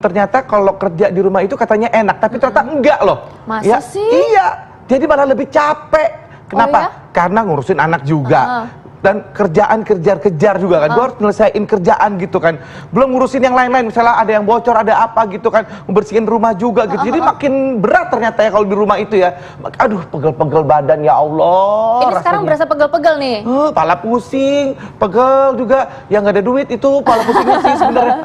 Ternyata kalau kerja di rumah itu katanya enak, tapi ternyata enggak loh. Masa ya, sih? Iya, jadi malah lebih capek. Kenapa? Oh, ya? Karena ngurusin anak juga. Dan kerjaan kejar-kejar juga kan, gue harus nyelesain kerjaan gitu kan, belum ngurusin yang lain-lain, misalnya ada yang bocor, ada apa gitu kan, membersihin rumah juga gitu, jadi makin berat ternyata ya kalau di rumah itu ya. Aduh, pegel-pegel badan ya Allah. Ini sekarang berasa pegel-pegel nih. Pala pusing, pegel juga, yang nggak ada duit itu pala pusingnya sih sebenarnya.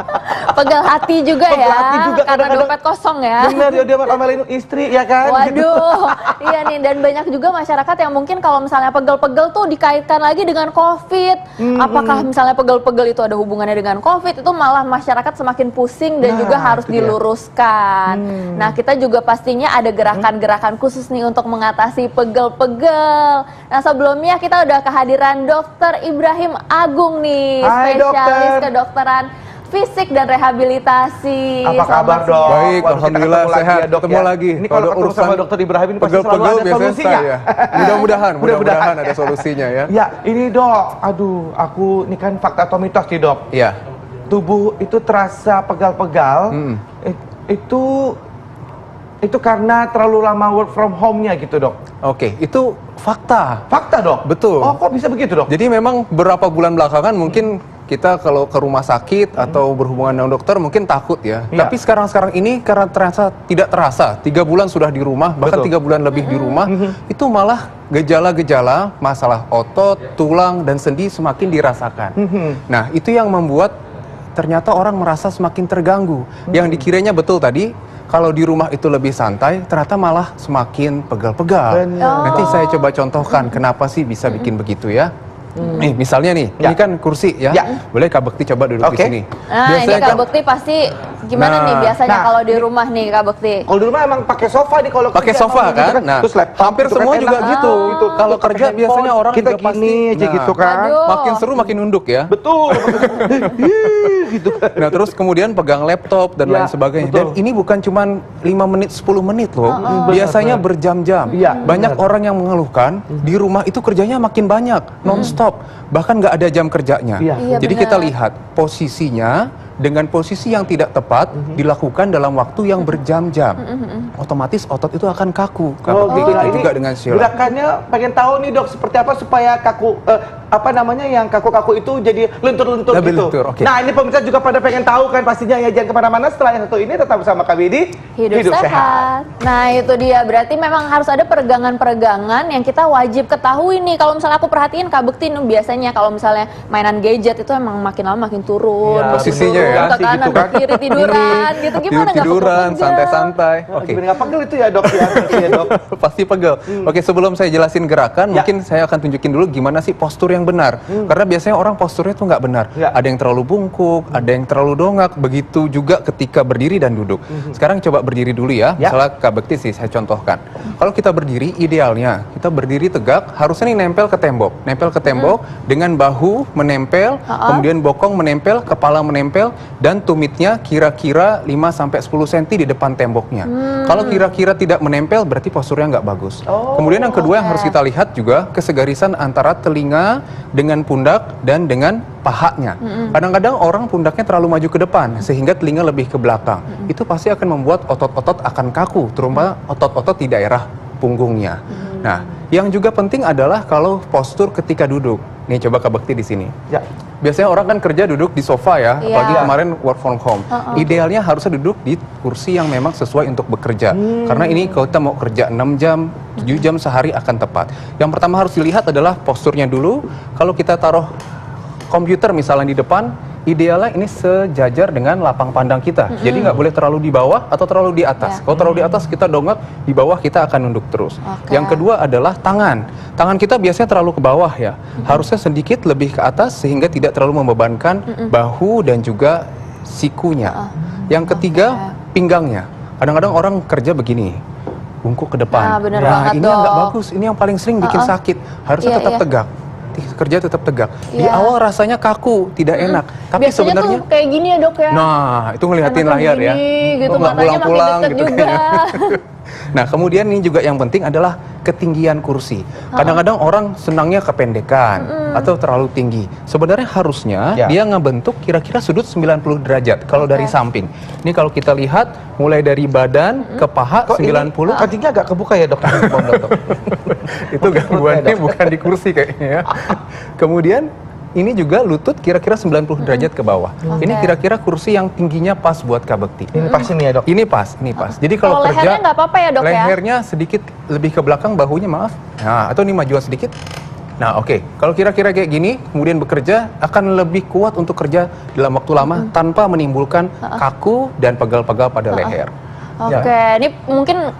Pegel hati juga Pegel ya, hati juga, karena kadang-kadang dompet kosong ya. Bener ya, dia ngomelin istri ya kan. Waduh, iya nih, dan banyak juga masyarakat yang mungkin kalau misalnya pegel-pegel tuh dikaitkan lagi dengan COVID. Apakah misalnya pegel-pegel itu ada hubungannya dengan COVID? Itu malah masyarakat semakin pusing dan juga harus diluruskan. Nah, kita juga pastinya ada gerakan-gerakan khusus nih untuk mengatasi pegel-pegel. Nah, sebelumnya kita udah kehadiran Dr. Ibrahim Agung nih, spesialis kedokteran fisik dan rehabilitasi. Apa kabar dok? Baik, alhamdulillah sehat. Ketemu lagi. Ini kalau ketemu sama dokter Ibrahim ini pasti selalu ada solusinya. Mudah-mudahan ada solusinya ya. Ya, ini dok, aduh, aku ini kan fakta atau mitos nih dok. Iya. Tubuh itu terasa pegal-pegal. Itu karena terlalu lama work from home-nya gitu dok. Oke, itu fakta. Fakta dok? Betul. Oh, kok bisa begitu dok? Jadi memang beberapa bulan belakangan mungkin kita kalau ke rumah sakit atau berhubungan dengan dokter mungkin takut ya. Tapi sekarang ini karena tidak terasa 3 bulan sudah di rumah, bahkan 3 bulan lebih di rumah, itu malah gejala-gejala masalah otot, tulang, dan sendi semakin dirasakan. Nah, itu yang membuat ternyata orang merasa semakin terganggu. Yang dikiranya betul tadi, kalau di rumah itu lebih santai, ternyata malah semakin pegal-pegal. Nanti saya coba contohkan kenapa sih bisa bikin begitu ya. Nih, misalnya nih, ini kan kursi ya. Boleh Kak Bekti coba duduk di sini. Nah, biasanya ini Kak Bekti pasti gimana nih biasanya kalau di rumah nih Kak Bekti? Kalau di rumah emang pakai sofa nih kalau pakai sofa kan? Nah, terus laptop, hampir semua juga gitu. Kalau kerja biasanya orang kita juga pasti aja gitu kan. Makin seru makin nunduk ya. Betul. Gitu. Nah, terus kemudian pegang laptop dan lain sebagainya. Dan ini bukan cuma 5 menit, 10 menit loh. Biasanya berjam-jam. Banyak orang yang mengeluhkan di rumah itu kerjanya makin banyak, non-stop. Bahkan nggak ada jam kerjanya. Jadi kita lihat posisinya dengan posisi yang tidak tepat dilakukan dalam waktu yang berjam-jam. Otomatis otot itu akan kaku. Begitu juga dengan Sheila. Gerakannya pengen tahu nih dok seperti apa supaya kaku yang kaku-kaku itu jadi lentur-lentur gitu. Nah, ini pemirsa juga pada pengen tahu kan pastinya ya, jangan kemana-mana. Setelah yang satu ini tetap bersama kami di Hidup Sehat. Nah, itu dia, berarti memang harus ada peregangan-peregangan yang kita wajib ketahui nih. Kalau misalnya aku perhatiin Kak Bekti biasanya kalau misalnya mainan gadget itu emang makin lama makin turun. Posisinya ya. Ke kanan, ke kiri, tiduran gitu. Gimana nggak tiduran, santai-santai. Oke. Nggak pegel itu ya dok ya dok. Pasti pegel. Oke, sebelum saya jelasin gerakan, mungkin saya akan tunjukin dulu gimana sih postur yang benar. Karena biasanya orang posturnya tuh nggak benar. Ada yang terlalu bungkuk, ada yang terlalu dongak. Begitu juga ketika berdiri dan duduk. Sekarang coba berdiri dulu ya. Misalnya Kak Bekti sih saya contohkan. Kalau kita berdiri, idealnya kita berdiri tegak, harusnya nih nempel ke tembok. Nempel ke tembok dengan bahu menempel, kemudian bokong menempel, kepala menempel, dan tumitnya kira-kira 5-10 cm di depan temboknya. Kalau kira-kira tidak menempel, berarti posturnya nggak bagus. Kemudian yang kedua yang harus kita lihat juga kesegarisan antara telinga dengan pundak dan dengan pahanya. Kadang-kadang orang pundaknya terlalu maju ke depan sehingga telinga lebih ke belakang. Itu pasti akan membuat otot-otot akan kaku, terutama otot-otot di daerah punggungnya. Nah, yang juga penting adalah kalau postur ketika duduk. Nih coba Kak Bekti di sini. Biasanya orang kan kerja duduk di sofa ya, apalagi kemarin work from home. Idealnya harusnya duduk di kursi yang memang sesuai untuk bekerja. Karena ini kalau kita mau kerja 6 jam, 7 jam sehari akan tepat. Yang pertama harus dilihat adalah posturnya dulu. Kalau kita taruh komputer misalnya di depan, idealnya ini sejajar dengan lapang pandang kita. Jadi nggak boleh terlalu di bawah atau terlalu di atas. Kalau terlalu di atas kita dongak, di bawah kita akan nunduk terus. Yang kedua adalah tangan. Tangan kita biasanya terlalu ke bawah ya. Harusnya sedikit lebih ke atas sehingga tidak terlalu membebankan bahu dan juga sikunya. Yang ketiga, pinggangnya. Kadang-kadang orang kerja begini, bungkuk ke depan. Nah, ini yang nggak bagus. Ini yang paling sering bikin sakit. Harusnya tetap tegak. Kerja tetap tegak. Di awal rasanya kaku, tidak enak. Tapi biasanya sebenarnya tuh kayak gini ya dok ya. Nah, itu ngeliatin layar ya. Gitu, matanya makin pulang-pulang deket gitu juga. Nah, kemudian ini juga yang penting adalah ketinggian kursi. Kadang-kadang orang senangnya kependekan atau terlalu tinggi. Sebenarnya harusnya dia ngebentuk kira-kira sudut 90 derajat kalau dari samping. Ini kalau kita lihat mulai dari badan ke paha 90. Kakinya agak kebuka ya, Dok? Itu gangguannya bukan di kursi kayaknya ya. Kemudian ini juga lutut kira-kira 90 derajat ke bawah. Ini kira-kira kursi yang tingginya pas buat Kak Bekti. Ini pas ini ya, Dok? Ini pas, ini pas. Jadi kalau kerja, lehernya nggak apa-apa ya, Dok, ya? lehernya sedikit lebih ke belakang, bahunya maaf. Nah, atau ini majuan sedikit. Nah, oke. Kalau kira-kira kayak gini, kemudian bekerja akan lebih kuat untuk kerja dalam waktu lama tanpa menimbulkan kaku dan pegal-pegal pada leher. Oke, ini mungkin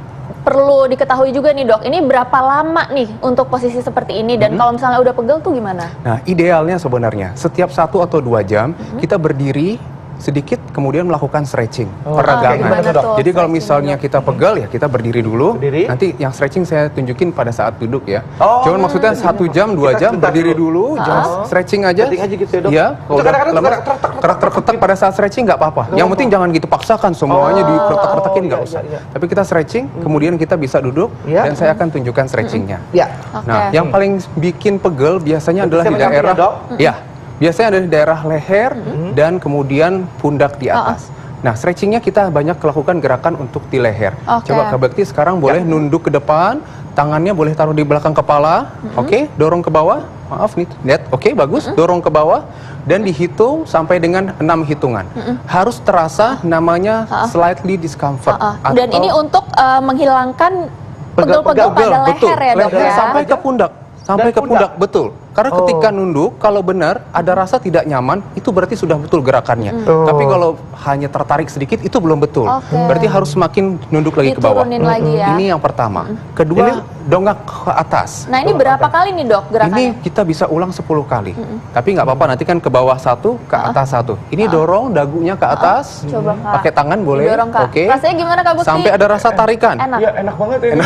perlu diketahui juga nih, Dok. Ini berapa lama nih untuk posisi seperti ini, dan kalau misalnya udah pegel tuh gimana? Nah, idealnya sebenarnya setiap 1 atau 2 jam kita berdiri sedikit, kemudian melakukan stretching, peregangan. Jadi kalau misalnya kita pegal ya kita berdiri dulu. Nanti yang stretching saya tunjukin pada saat duduk ya. Cuman maksudnya 1 jam, 2 jam berdiri dulu, jangan stretching aja. Ya, kalau udah lemas, kerak-kerak pada saat stretching nggak apa-apa. Yang penting jangan gitu paksakan semuanya dikeretak-keretakin, nggak usah. Tapi kita stretching, kemudian kita bisa duduk dan saya akan tunjukkan stretchingnya. Nah, yang paling bikin pegel biasanya adalah di daerah biasanya ada di daerah leher dan kemudian pundak di atas. Nah, stretchingnya kita banyak lakukan gerakan untuk di leher. Coba Kak Bekti sekarang boleh nunduk ke depan, tangannya boleh taruh di belakang kepala. Oke, dorong ke bawah. Maaf nih, lihat. Oke, bagus. Dorong ke bawah dan dihitung sampai dengan 6 hitungan. Harus terasa namanya slightly discomfort. Dan ini untuk menghilangkan pegel-pegel pada leher ya, Dok, ya? Sampai ke pundak. Sampai ke pundak, betul. Karena ketika nunduk, kalau benar ada rasa tidak nyaman, itu berarti sudah betul gerakannya. Tapi kalau hanya tertarik sedikit, itu belum betul. Berarti harus semakin nunduk lagi ke bawah. Lagi ya. Ini yang pertama. Kedua, dongak ke atas. Nah, ini berapa kali nih, Dok, gerakannya? Ini kita bisa ulang 10 kali. Tapi nggak apa-apa, nanti kan ke bawah 1, ke atas 1. Ini dorong dagunya ke atas. Coba, Kak. Pakai tangan boleh. Oke. Rasanya gimana, Kak Bekti? Sampai ada rasa tarikan. Enak. Iya, enak banget ini.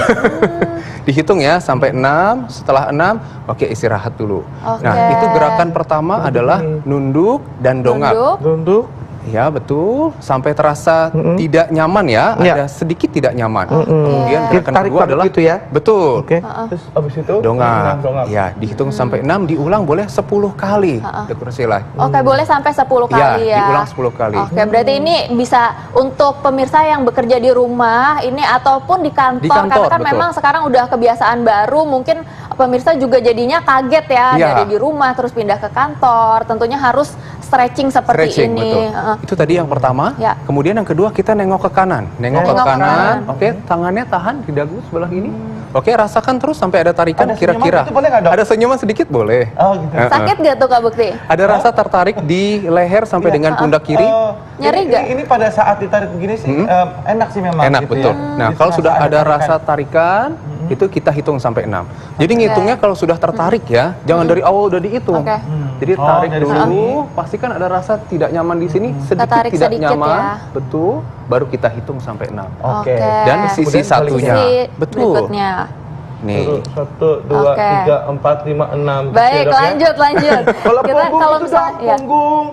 Dihitung ya sampai 6, setelah 6 oke istirahat dulu. Nah, itu gerakan pertama adalah nunduk dan dongak. Nunduk. Ya, betul. Sampai terasa tidak nyaman ya, ada sedikit tidak nyaman. Kemudian gerakan kedua adalah gitu ya. Betul. Terus abis itu Dongak. Ya, dihitung sampai 6, diulang boleh 10 kali. Oke, boleh sampai 10 kali ya. Diulang 10 kali. Oke, berarti ini bisa untuk pemirsa yang bekerja di rumah ini ataupun di kantor, karena kan betul. memang sekarang udah kebiasaan baru, mungkin pemirsa juga jadinya kaget ya dari di rumah terus pindah ke kantor. Tentunya harus stretching seperti ini. Betul. Itu tadi yang pertama. Kemudian yang kedua kita nengok ke kanan. Nengok ke kanan. Oke, tangannya tahan di dagu sebelah ini. Oke, rasakan terus sampai ada tarikan kira-kira. Ada senyuman sedikit boleh. Gitu. Sakit gak tuh, Kak Bekti? Ada rasa tertarik di leher sampai dengan pundak kiri. Nyeri gak? Ini pada saat ditarik begini sih enak sih memang. Enak, gitu betul. Ya. Nah, kalau sudah ada rasa tarikan, itu kita hitung sampai 6. Jadi ngitungnya kalau sudah tertarik ya, jangan dari awal udah dihitung. Jadi tarik dulu, pastikan ada rasa tidak nyaman di sini, sedikit tidak nyaman, betul, baru kita hitung sampai 6. Dan sisi satunya, betul. Berikutnya. Nih. 1, 2, 3, 4, 5, 6. Baik, lanjut. Kalau punggung itu punggung.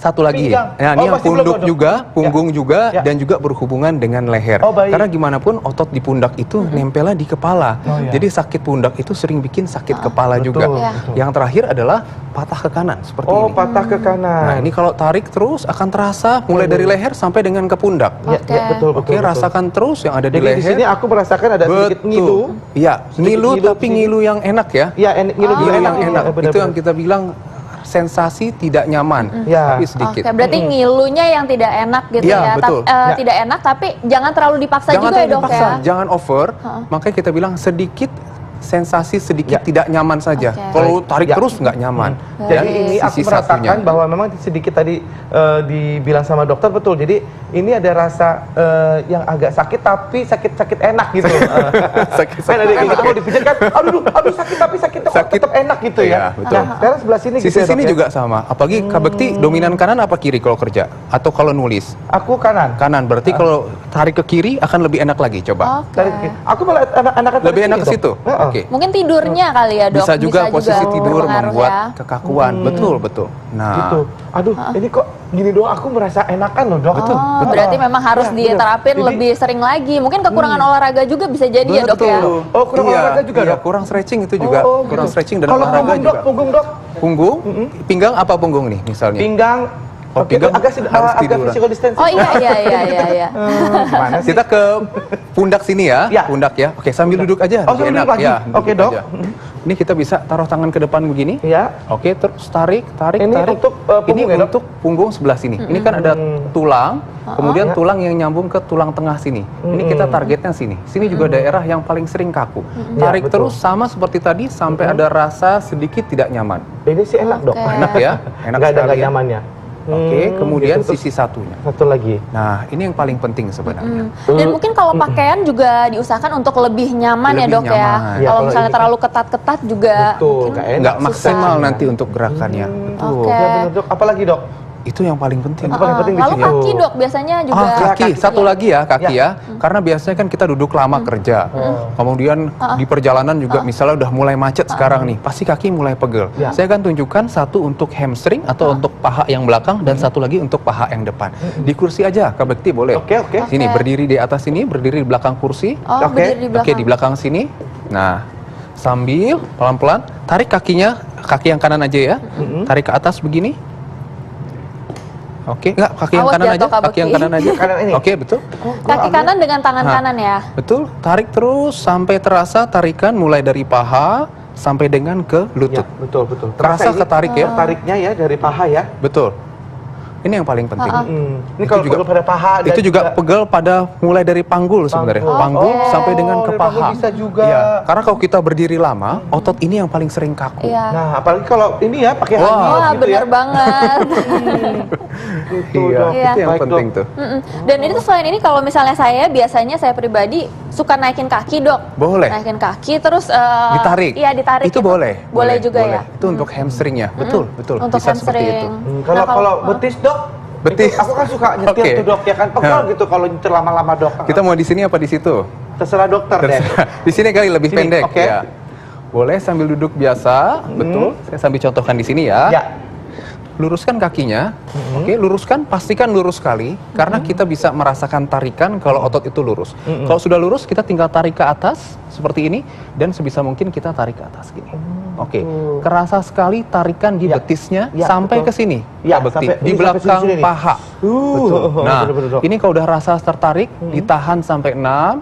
Satu lagi, nah ini yang pundak juga, punggung juga, dan juga berhubungan dengan leher. Karena gimana pun otot di pundak itu nempelnya di kepala. Jadi sakit pundak itu sering bikin sakit kepala juga. Yang terakhir adalah patah ke kanan seperti ini. Patah ke kanan. Nah, ini kalau tarik terus akan terasa mulai dari leher sampai dengan ke pundak. Betul. Oke, rasakan terus yang ada di leher. Jadi di sini aku merasakan ada sedikit ngilu. Iya, ngilu tapi ngilu yang enak ya. Iya, ngilu yang enak. Itu yang kita bilang sensasi tidak nyaman, tapi sedikit. Berarti ngilunya yang tidak enak gitu ya. Betul. Tidak enak, tapi jangan terlalu dipaksa juga ya, Dok ya. Jangan over. Makanya kita bilang sedikit sensasi sedikit tidak nyaman saja. Kalau tarik terus nggak nyaman. Jadi ini aku merasakan bahwa memang sedikit tadi dibilang sama dokter betul. Jadi ini ada rasa yang agak sakit tapi sakit enak gitu. Sakit enak. Kalau dipijat kan, aduh sakit tapi sakit tetap enak gitu ya. Nah, sekarang sebelah sini. Sisi sini juga sama. Apalagi Kak Bekti dominan kanan apa kiri kalau kerja? Atau kalau nulis? Aku kanan. Kanan. Berarti kalau tarik ke kiri akan lebih enak lagi. Coba. Tarik ke kiri. Aku malah enak lebih enak ke situ. Oke. Mungkin tidurnya kali ya dok. Bisa juga posisi tidur berpengaruh membuat ya. kekakuan. Betul. Nah, Gitu. Aduh, ini kok gini doang aku merasa enakan loh dok. Betul. Berarti memang harus Iya, bener. diterapin Jadi- lebih sering lagi. Mungkin kekurangan olahraga juga bisa jadi ya dok ya. Oh, kurang olahraga juga, iya, Dok? kurang stretching itu juga. Kurang gitu. stretching dan Kalau olahraga punggung juga. dok, punggung dok. Punggung, pinggang apa punggung nih misalnya? Pinggang. Oh, Oke, pinggang agak harus agak tiduran. physical distancing. Oh iya. Gimana sih? Kita ke pundak sini ya, Ya. pundak ya. Oke, sambil duduk aja. Oh, lebih sambil enak. duduk lagi? Ya, Oke, duduk Dok. aja. Ini kita bisa taruh tangan ke depan begini. Iya. Oke, terus tarik. Ini untuk, punggung ini ya, Dok? untuk punggung sebelah sini. Ini kan ada tulang, kemudian Ya. tulang yang nyambung ke tulang tengah sini. Ini kita targetnya sini. Sini juga daerah yang paling sering kaku. Tarik Ya, betul. terus sama seperti tadi sampai ada rasa sedikit tidak nyaman. Ini sih enak dok. Oke. Enak ya? Enak Nggak ada sekali nggak ya. nyamannya. Oke, kemudian gitu. sisi satunya. Satu lagi. Nah, ini yang paling penting sebenarnya. Dan mungkin kalau pakaian juga diusahakan untuk lebih nyaman ya Lebih dok ya. nyaman. Ya, Kalau kalau misalnya ini terlalu ketat-ketat juga Betul, mungkin nggak enak. Nggak susah. maksimal nanti untuk gerakannya. Betul. Oke. Ya benar dok. Apalagi dok? Itu yang paling penting. Itu paling penting di Lalu sini. kaki dok biasanya juga. Kaki, satu lagi ya kaki Ya. ya. Karena biasanya kan kita duduk lama kerja. Kemudian di perjalanan juga misalnya udah mulai macet sekarang nih, pasti kaki mulai pegel. Ya. Saya akan tunjukkan satu untuk hamstring atau untuk paha yang belakang dan satu lagi untuk paha yang depan. Di kursi aja, Kak Bekti boleh. Oke, oke. Sini Oke. berdiri di atas sini, berdiri di belakang kursi. Oh, Oke. berdiri di belakang. Oke, di belakang sini. Nah, sambil pelan-pelan tarik kakinya, kaki yang kanan aja ya. Tarik ke atas begini. Oke, enggak, kaki yang Awas kanan jatuh, aja, Kak kaki yang Bekti. kanan aja. Kanan ini? Oke, betul. Kaki kanan dengan tangan kanan ya. Betul, tarik terus sampai terasa tarikan mulai dari paha sampai dengan ke Ya, lutut. betul betul. Terasa ini ketarik ya? Tariknya ya dari paha ya. Betul. Ini yang paling penting. Ini Itu kalau juga- pegel pada paha dan Itu juga pegel pada mulai dari panggul sebenarnya. Panggul Oh, sampai dengan ke dari panggul paha. bisa juga. Iya, karena kalau kita berdiri lama, otot ini yang paling sering kaku. Iya. Nah, apalagi kalau ini ya pakai Wah. high heels Wah gitu benar ya. banget. Gitu, Iya, Dok. Iya. itu yang Baik, penting Dok. tuh. Dan itu selain ini kalau misalnya biasanya saya pribadi suka naikin kaki dok. Boleh. Naikin kaki terus Ditarik. Iya ditarik. Itu boleh. Boleh juga ya. Itu untuk hamstringnya. Betul, betul. Untuk Bisa seperti itu. hamstring. Kalau Nah, kalau betis dok, Betis. itu aku kan suka nyetir Oke. tuh dok ya kan pegel Nah. gitu kalau nyetir lama-lama dok. Kita mau di sini apa di situ? Terserah dokter deh. Di sini kali lebih Sini, pendek oke. ya. Boleh sambil duduk biasa, betul. Saya sambil contohkan di sini ya. Ya. Luruskan kakinya, oke, luruskan, pastikan lurus sekali, karena kita bisa merasakan tarikan kalau otot itu lurus. Kalau sudah lurus, kita tinggal tarik ke atas seperti ini, dan sebisa mungkin kita tarik ke atas gini. Oke, kerasa sekali tarikan di Ya. betisnya Ya, sampai betul. ke sini, Ya, Kak Bekti, sampai- di ini sampai belakang sini nih. paha. Betul. Nah, bener-bener, Dok. ini kalau udah rasa tertarik, ditahan sampai 6,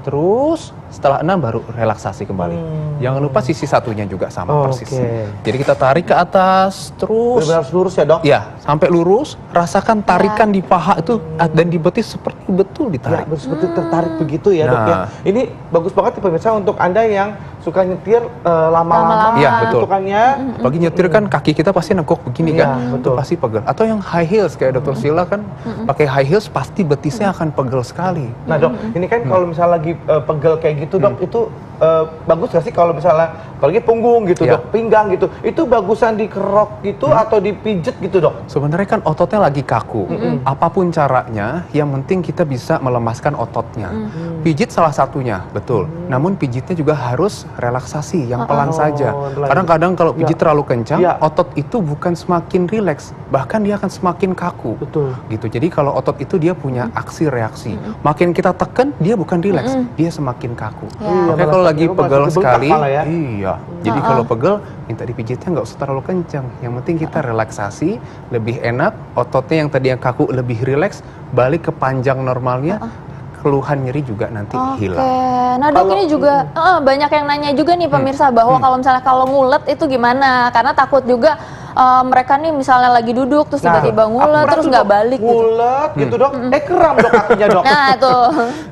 terus setelah 6 baru relaksasi kembali. Jangan lupa sisi satunya juga sama Oke. persis. Jadi kita tarik ke atas, terus Benar-benar harus lurus ya dok. ya, sampai lurus, rasakan tarikan di paha itu dan di betis seperti betul Ya, ditarik. seperti tertarik begitu ya dok ya. Nah. Ini bagus banget nih pemirsa untuk anda yang suka nyetir lama-lama. Iya, betul. gitu kan ya. Apalagi nyetir kan kaki kita pasti nekuk begini Iya, kan, itu betul. pasti pegel. Atau yang high heels kayak Dr. Sila kan pakai high heels pasti betisnya akan pegel sekali. Nah dok, ini kan kalau misalnya lagi pegel kayak gitu dok, itu bagus gak sih kalau misalnya apalagi punggung gitu Iya. dok, pinggang gitu, itu bagusan dikerok gitu atau dipijet gitu dok? Sebenarnya kan ototnya lagi kaku. Apapun caranya, yang penting kita bisa melemaskan ototnya. Pijit salah satunya, betul. Namun pijitnya juga harus relaksasi, yang pelan saja. Kadang-kadang kalau pijit terlalu kencang, Ya. otot itu bukan semakin rileks, bahkan dia akan semakin kaku. Betul. Gitu. Jadi kalau otot itu dia punya aksi reaksi. Makin kita tekan, dia bukan rileks, dia semakin kaku. Ya. Iya, Makanya kalau malah lagi malah pegel dibengkak sekali, malah ya. iya. Jadi kalau pegel, minta dipijitnya nggak usah terlalu kencang. Yang penting kita relaksasi, lebih enak, ototnya yang tadi yang kaku lebih rileks, balik ke panjang normalnya, keluhan nyeri juga nanti hilang. Nah dok ini juga banyak yang nanya juga nih pemirsa bahwa kalau misalnya kalau ngulet itu gimana? Karena takut juga mereka nih misalnya lagi duduk terus tiba-tiba ngulet terus nggak balik gitu. Ngulet gitu dok, kram dok kakinya dok. Nah itu.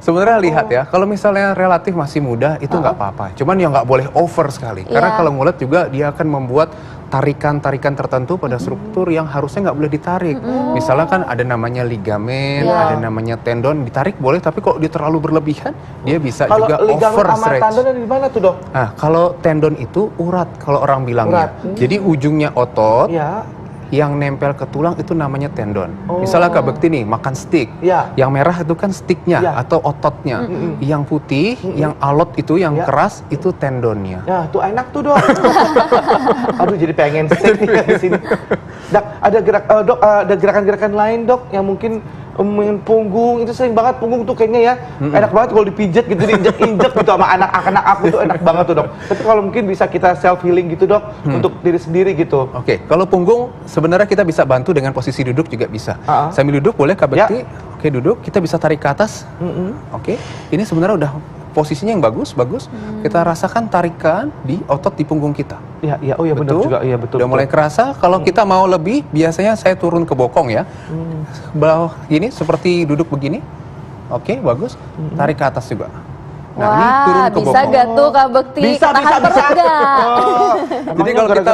Sebenarnya lihat ya, kalau misalnya relatif masih muda itu nggak apa-apa. Cuman ya nggak boleh over sekali. Karena Iya. kalau ngulet juga dia akan membuat tarikan-tarikan tertentu pada struktur yang harusnya nggak boleh ditarik. Misalnya kan ada namanya ligamen, Iya. ada namanya tendon, ditarik boleh, tapi kalau dia terlalu berlebihan, dia bisa Kalau juga ligamen over sama stretch. tendon ada di mana tuh dok? Nah, kalau tendon itu urat kalau orang bilangnya. Urat. Jadi ujungnya otot, Ya. yang nempel ke tulang itu namanya tendon. Oh. Misalnya Kak Bekti nih makan steak, Ya. yang merah itu kan steaknya Ya. atau ototnya. Yang putih, yang alot itu, yang Ya. keras itu tendonnya. Ya, tuh enak tuh dok. Aduh, jadi pengen steak nih di sini. Dok, ada gerakan-gerakan lain dok yang mungkin punggung itu sering banget punggung tuh kayaknya ya enak banget kalau dipijat gitu, diinjek-injek gitu sama anak-anak aku tuh enak banget tuh dok. Tapi kalau mungkin bisa kita self healing gitu dok untuk diri sendiri gitu. Oke, kalau punggung sebenarnya kita bisa bantu dengan posisi duduk juga bisa. Sambil duduk boleh Kak Bekti. Oke, duduk. Kita bisa tarik ke atas. Oke, ini sebenarnya udah posisinya yang bagus. Kita rasakan tarikan di otot di punggung kita. Iya, iya, oh iya benar juga, iya betul. Udah mulai kerasa. Kalau kita mau lebih, biasanya saya turun ke bokong ya. Bawah gini, seperti duduk begini. Oke, bagus. Tarik ke atas juga. Nah, ini turun Wah, ke bisa bokong. gak tuh Kak Bekti? Bisa. Tahan perut nggak? Jadi kalau kita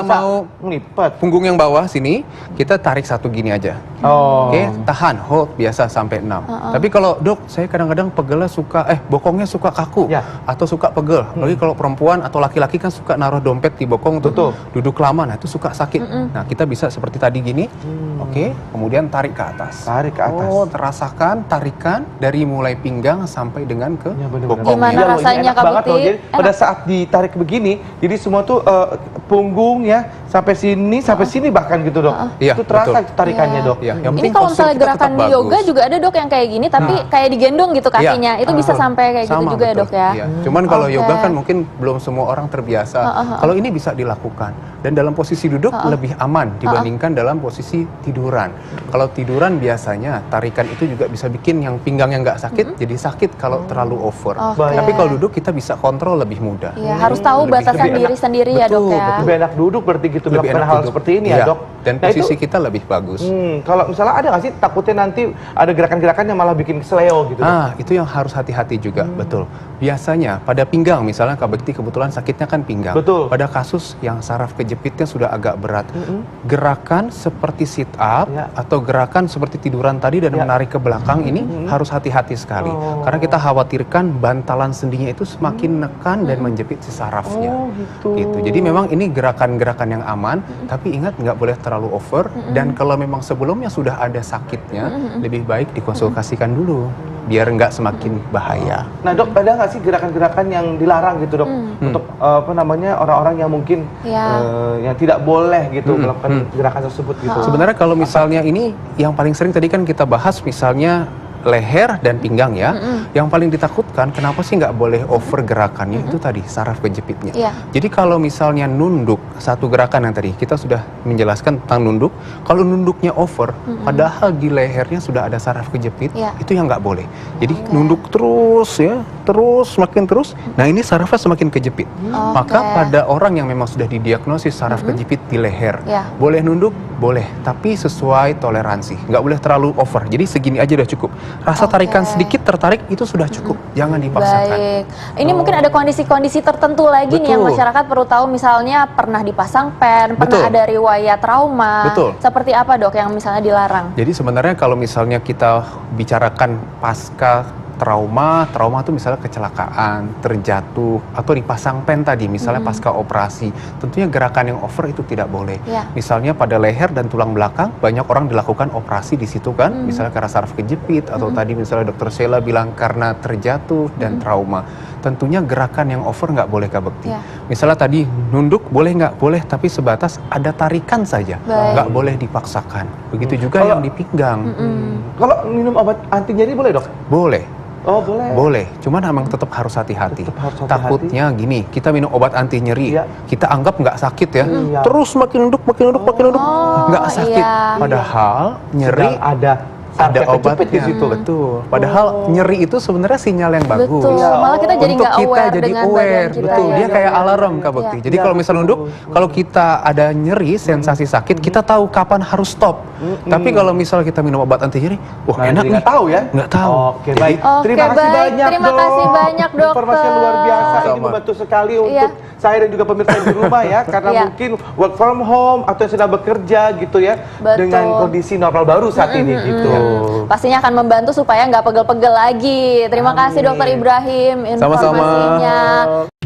mau ngelipet punggung yang bawah sini, kita tarik satu gini aja. Oh. Oke, tahan, hold biasa sampai 6. Tapi kalau dok, saya kadang-kadang pegelnya suka, bokongnya suka kaku Ya. atau suka pegel. Apalagi kalau perempuan atau laki-laki kan suka naruh dompet di bokong tuh, Betul. duduk lama, nah itu suka sakit. Nah kita bisa seperti tadi gini, oke, kemudian tarik ke atas. Tarik ke atas. Oh, terasakan tarikan dari mulai pinggang sampai dengan ke Ya, bener-bener. bokong. Gimana Iya loh, ini rasanya, enak Kak banget Bekti? loh. Jadi Enak. pada saat ditarik begini, jadi semua tuh punggung ya sampai sini bahkan gitu dok. Iya, Itu terasa betul. tarikannya Iya. dok. Iya, yang Ini penting kalau postur misalnya kita gerakan tetap di yoga bagus. juga ada dok yang kayak gini, tapi kayak digendong gitu kakinya. Itu bisa sampai kayak gitu Sama, juga ya betul. dok ya? Iya. Cuman kalau Oke. yoga kan mungkin belum semua orang terbiasa. Kalau ini bisa dilakukan. Dan dalam posisi duduk lebih aman dibandingkan dalam posisi tiduran. Kalau tiduran biasanya tarikan itu juga bisa bikin yang pinggangnya nggak sakit, jadi sakit kalau terlalu over. Oke. Tapi kalau duduk kita bisa kontrol lebih mudah. Iya, harus tahu Lebih- batasan lebih diri enak. sendiri ya dok Betul, ya? Lebih enak duduk berarti gitu Lebih melakukan enak hal duduk. seperti ini Iya. ya dok. Dan Nah, posisi itu, kita lebih bagus. kalau misalnya ada nggak sih takutnya nanti ada gerakan-gerakan yang malah bikin kesleo gitu dok? Itu yang harus hati-hati juga, betul. Biasanya pada pinggang, misalnya Kak Bekti kebetulan sakitnya kan pinggang. Betul. Pada kasus yang saraf kejepitnya sudah agak berat, gerakan seperti sit up Ya. atau gerakan seperti tiduran tadi dan Ya. menarik ke belakang ini harus hati-hati sekali. Oh. Karena kita khawatirkan bantalan sendinya itu semakin nekan dan menjepit si sarafnya. Oh, gitu. Jadi memang ini gerakan-gerakan yang aman, tapi ingat nggak boleh terlalu over. Dan kalau memang sebelumnya sudah ada sakitnya, lebih baik dikonsultasikan dulu, biar nggak semakin bahaya. Nah dok, ada nggak sih gerakan-gerakan yang dilarang gitu dok untuk orang-orang yang mungkin Ya. yang tidak boleh gitu melakukan gerakan tersebut gitu? Sebenarnya kalau misalnya ini yang paling sering tadi kan kita bahas misalnya leher dan pinggang ya. Yang paling ditakutkan kenapa sih nggak boleh over gerakannya itu tadi saraf kejepitnya. Iya. Jadi kalau misalnya nunduk satu gerakan yang tadi kita sudah menjelaskan tentang nunduk, kalau nunduknya over, padahal di lehernya sudah ada saraf kejepit, Iya. itu yang nggak boleh. Jadi nunduk terus ya, semakin terus. Nah ini sarafnya semakin kejepit. Maka pada orang yang memang sudah didiagnosis saraf kejepit di leher, Iya. boleh nunduk, boleh, tapi sesuai toleransi. Nggak boleh terlalu over. Jadi segini aja udah cukup. Rasa tarikan sedikit tertarik itu sudah cukup. Jangan dipaksakan. Baik. Ini mungkin ada kondisi-kondisi tertentu lagi nih yang Betul. masyarakat perlu tahu, misalnya pernah dipasang pen, pernah Betul. ada riwayat trauma. Betul. Seperti apa dok yang misalnya dilarang? Jadi sebenarnya kalau misalnya kita bicarakan pasca trauma itu misalnya kecelakaan, terjatuh, atau dipasang pen tadi, misalnya pasca operasi. Tentunya gerakan yang over itu tidak boleh. Ya. Misalnya pada leher dan tulang belakang, banyak orang dilakukan operasi di situ kan, misalnya karena saraf kejepit, atau tadi misalnya dokter Sheila bilang karena terjatuh dan trauma. Tentunya gerakan yang over nggak boleh Kak Bekti. Ya. Misalnya tadi nunduk boleh nggak? Boleh, tapi sebatas ada tarikan saja. Baik. Nggak boleh dipaksakan. Begitu juga Kalau- yang di pinggang. Kalau minum obat anti nyeri boleh dok? Boleh. Oh boleh. Boleh, cuman memang tetap harus hati-hati. Tetap harus hati-hati. Takutnya gini, kita minum obat anti nyeri, Iya. kita anggap nggak sakit ya, Iya. terus makin nunduk, nggak sakit. iya. Padahal nyeri Sedang ada saraf ada yang kejepit obatnya di situ. Betul. Padahal nyeri itu sebenarnya sinyal yang bagus. Betul. Iya. Malah kita jadi Untuk nggak kita aware jadi dengan aware, badan kita. betul. ya. Dia kayak alarm Kak Bekti. Iya. Jadi Iya, kalau misal betul. nunduk, kalau kita ada nyeri, sensasi sakit, kita tahu kapan harus stop. Tapi kalau misal kita minum obat anti nyeri, wah Nah, enak jadi nih. nggak tahu ya? Nggak tahu. Oke, Jadi- baik. Oke, Terima kasih baik. banyak, Terima Dok. kasih banyak, Dokter. Informasi yang luar biasa. Ini Sama-sama. membantu sekali Iya. untuk saya dan juga pemirsa di rumah ya. Karena Iya. mungkin work from home atau yang sedang bekerja gitu ya. Betul. Dengan kondisi normal baru saat ini gitu. Pastinya akan membantu supaya nggak pegel-pegel lagi. Terima kasih Dokter Ibrahim Sama-sama. informasinya.